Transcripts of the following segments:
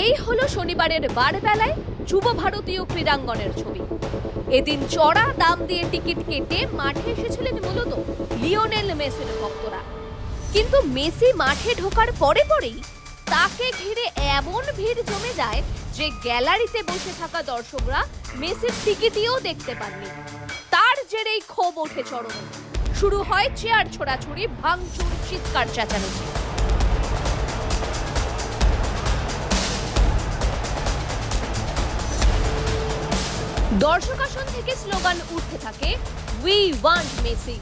এই হলো শনিবারের বারবেলায় যুব ভারতীয় ক্রীড়াঙ্গনের ছবি। এদিন চড়া দাম দিয়ে টিকিট কেটে মাঠে এসেছিলেন মূলত লিওনেল মেসির ভক্তরা। কিন্তু মেসি মাঠে ঢোকার পরেই তাকে ঘিরে এমন ভিড় জমে যায় যে গ্যালারিতে বসে থাকা দর্শকরা মেসির টিকিটও দেখতে পাননি। তার জেরেই ক্ষোভ ওঠে চরমে। শুরু হয় চেয়ার ছোড়াছুড়ি, ভাঙচুর, চিৎকার চেঁচামেচি। দর্শক আসন থেকে স্লোগান উঠতে থাকে, উই ওয়ান্ট মেসি।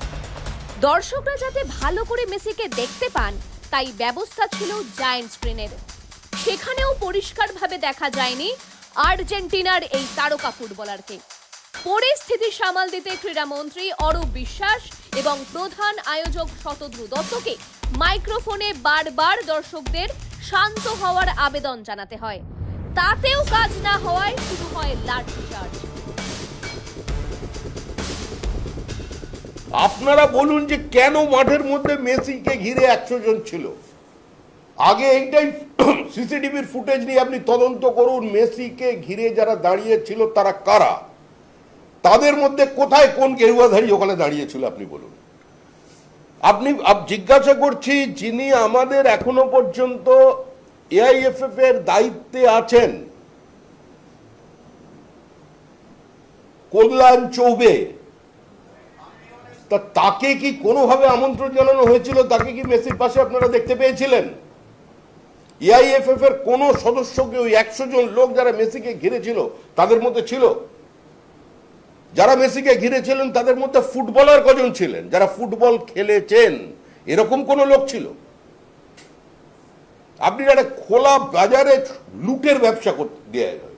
দর্শকরা যাতে ভালো করে মেসিকে দেখতে পান তাই ব্যবস্থা ছিল জায়ান্ট স্ক্রিনের। সেখানেও পরিষ্কারভাবে দেখা যায়নি আর্জেন্টিনার এই তারকা ফুটবলারকে। পরিস্থিতি সামাল দিতে ক্রীড়ামন্ত্রী অরূপ বিশ্বাস এবং প্রধান আয়োজক শতদ্রু দত্তকে মাইক্রোফোনে বারবার দর্শকদের শান্ত হওয়ার আবেদন জানাতে হয়। তাতেও কাজ না হওয়ায় শুরু হয় লাঠিচার্জ। আপনারা বলুন যে কেন মাঠের মধ্যে মেসিকে ঘিরে 100 জন ছিল। আগে এইটাই সিসিটিভির ফুটেজ নিয়ে আপনি তদন্ত করুন, মেসিকে ঘিরে যারা দাঁড়িয়ে ছিল তারা কারা, তাদের মধ্যে কোথায় কোন গেরুয়াধারী ওখানে দাঁড়িয়েছিল আপনি বলুন। আপনি জিজ্ঞাসা করছি, যিনি আমাদের এখনো পর্যন্ত এআইএফএফ এর দায়িত্বে আছেন, কল্যাণ চৌবে, তাকে কি কোনোভাবে আমন্ত্রণ জানানো হয়েছিল? তাকে কি মেসির পাশে আপনারা দেখতে পেয়েছিলেন? এআইএফএফ এর কোন সদস্যকে ওই 100 জন লোক যারা মেসিকে ঘিরেছিল তাদের মধ্যে ছিল? যারা মেসিকে ঘিরেছিলেন তাদের মধ্যে ফুটবলার কজন ছিলেন যারা ফুটবল খেলেছেন? এরকম কোন লোক ছিল? আপনি একটা খোলা বাজারে লুটের ব্যবসা করতে দেওয়া হয়েছে।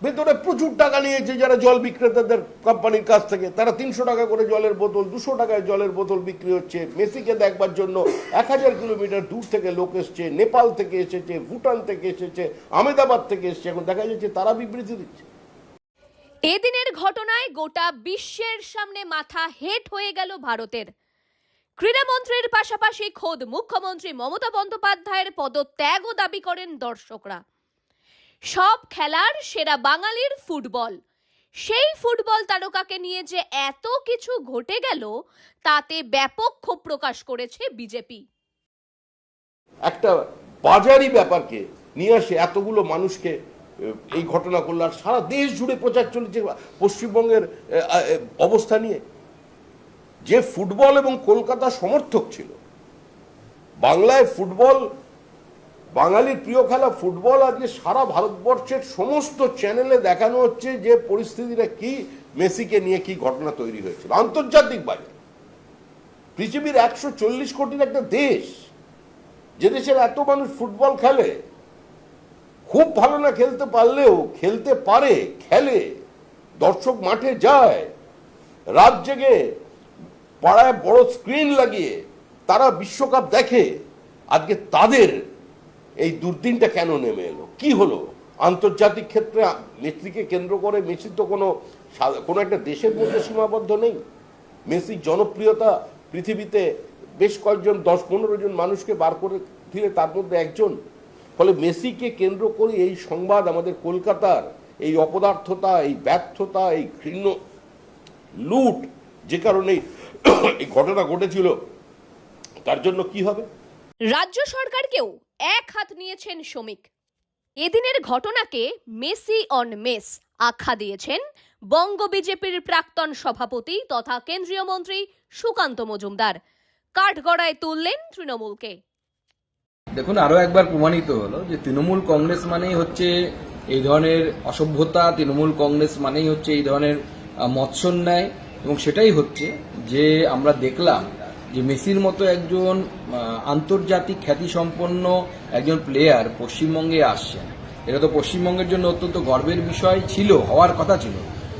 ভেতরে প্রচুর টাকা নিয়েছে যারা জল বিক্রেতাদের কোম্পানির কাছ থেকে। তারা 300 টাকা করে জলের বোতল, 200 টাকায় জলের বোতল বিক্রি হচ্ছে। মেসিকে দেখবার জন্য 1000 কিলোমিটার দূর থেকে লোক এসছে, নেপাল থেকে এসেছে, ভুটান থেকে এসেছে, আহমেদাবাদ থেকে এসেছে। এখন দেখা যাচ্ছে তারা বিবৃতি দিচ্ছে। এদিনের ঘটনায় গোটা বিশ্বের সামনে মাথা হেট হয়ে গেল ভারতের। ক্রীড়ামন্ত্রীর পাশাপাশি খোদ মুখ্যমন্ত্রী মমতা বন্দ্যোপাধ্যায়ের পদত্যাগও দাবি করেন দর্শকরা। সব খেলার সেরা বাঙালির ফুটবল, সেই ফুটবল তারকাকে নিয়ে যে এত কিছু ঘটে গেল তাতে ব্যাপক ক্ষোভ প্রকাশ করেছে বিজেপি। একটা বাজারি ব্যাপারকে নিয়ে আসে এতগুলো মানুষকে এই ঘটনা করল, আর সারা দেশ জুড়ে প্রচার চলেছে পশ্চিমবঙ্গের অবস্থা নিয়ে। যে ফুটবল এবং কলকাতা সমর্থক ছিল, বাংলায় ফুটবল বাঙালির প্রিয় খেলা ফুটবল, আজকে সারা ভারতবর্ষের সমস্ত চ্যানেলে দেখানো হচ্ছে যে পরিস্থিতিটা কি, মেসিকে নিয়ে কি ঘটনা তৈরি হয়েছিল। আন্তর্জাতিক বাজার, পৃথিবীর 140 কোটির একটা দেশ, যে দেশের এত মানুষ ফুটবল খেলে, খুব ভালো না খেলতে পারলেও খেলতে পারে, খেলে, দর্শক মাঠে যায়, রাত জেগে পাড়ায় বড় স্ক্রিন লাগিয়ে তারা বিশ্বকাপ দেখে। আজকে তাদের এই দুর্দিনটা কেন নেমে এলো? কি হলো? আন্তর্জাতিক ক্ষেত্রে মেসিকে কেন্দ্র করে মেসি তো কোনো একটা দেশের মধ্যে সীমাবদ্ধ নেই। মেসির জনপ্রিয়তা পৃথিবীতে বেশ কয়েকজন 10-15 জন মানুষকে বার করে দিলে তার মধ্যে একজন। ফলে মেসিকে কেন্দ্র করে এই সংবাদ, আমাদের কলকাতার এই অপদার্থতা, এই ব্যর্থতা, এই ঘৃণ্য লুট, যে কারণে এই ঘটনা ঘটেছিল, তার জন্য কি হবে? রাজ্য সরকারকেও এক হাত নিয়েছেন শ্রমিক। এদিনের ঘটনাকে মেসি অন মেস আখ্যা দিয়েছেন বঙ্গ বিজেপির প্রাক্তন সভাপতি তথা কেন্দ্রীয় মন্ত্রী সুকান্ত মজুমদার। কাঠগড়ায় তুললেন তৃণমূলকে। দেখুন, আরো একবার প্রমাণিত হলো যে তৃণমূল কংগ্রেস মানেই হচ্ছে এই ধরনের অসভ্যতা, তৃণমূল কংগ্রেস মানেই হচ্ছে এই ধরনের মৎসন্যায়। এবং সেটাই হচ্ছে যে আমরা দেখলাম যে মেসির মতো একজন আন্তর্জাতিক খ্যাতিসম্পন্ন একজন প্লেয়ার পশ্চিমবঙ্গে আসছেন। এটা তো পশ্চিমবঙ্গের জন্য অত্যন্ত গর্বের বিষয় ছিল, হওয়ার কথা ছিল।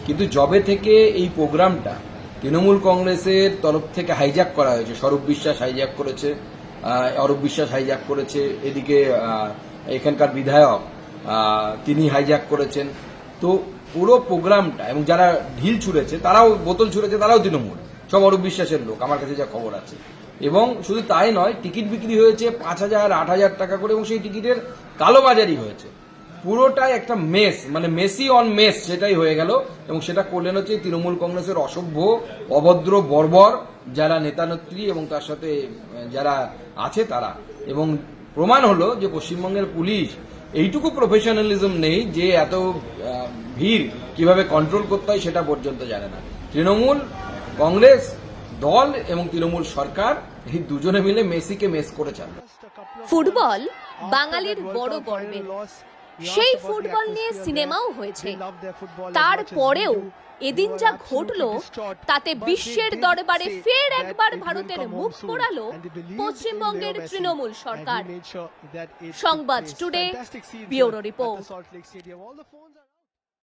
কিন্তু যবে থেকে এই প্রোগ্রামটা তৃণমূল কংগ্রেসের তরফ থেকে হাইজ্যাক করা হয়েছে, স্বরূপ বিশ্বাস হাইজ্যাক করেছে, অরূপ বিশ্বাস হাইজ্যাক করেছে, এদিকে এখানকার বিধায়ক তিনি হাইজ্যাক করেছেন। তো পুরো প্রোগ্রামটা, এবং যারা ঢিল ছুঁড়েছে তারাও, বোতল ছুঁড়েছে তারাও তৃণমূল, সব অরূপ বিশ্বাসের লোক, আমার কাছে যা খবর আছে। এবং শুধু তাই নয়, টিকিট বিক্রি হয়েছে 5,000 8,000 টাকা করে এবং সেই টিকিটের কালোবাজারি হয়েছে। পুরোটাই একটা মেস, মানে মেসি অন মেস সেটাই হয়ে গেল এবং সেটা করলেন হচ্ছে তৃণমূল কংগ্রেসের অসভ্য, অভদ্র, বর্বর যারা নেতানেত্রী এবং তার সাথে যারা আছে তারা। এবং প্রমাণ হলো যে পশ্চিমবঙ্গের পুলিশ এইটুকু প্রফেশনালিজম নেই যে এত ভিড় কিভাবে কন্ট্রোল করতে হয় সেটা পর্যন্ত জানে না। তৃণমূল কংগ্রেস দল এবং তৃণমূল সরকার এই দুজনে মিলে মেসিকে মেস করে চান। ফুটবল বাঙালির বড় গর্বের, সেই ফুটবল নিয়ে সিনেমাও হয়েছে। তারপরেও এদিন যা ঘটলো তাতে বিশ্বের দরবারে ফের একবার ভারতের মুখ পোড়ালো পশ্চিমবঙ্গের তৃণমূল সরকার। সংবাদ টুডে, ব্যুরো রিপোর্ট।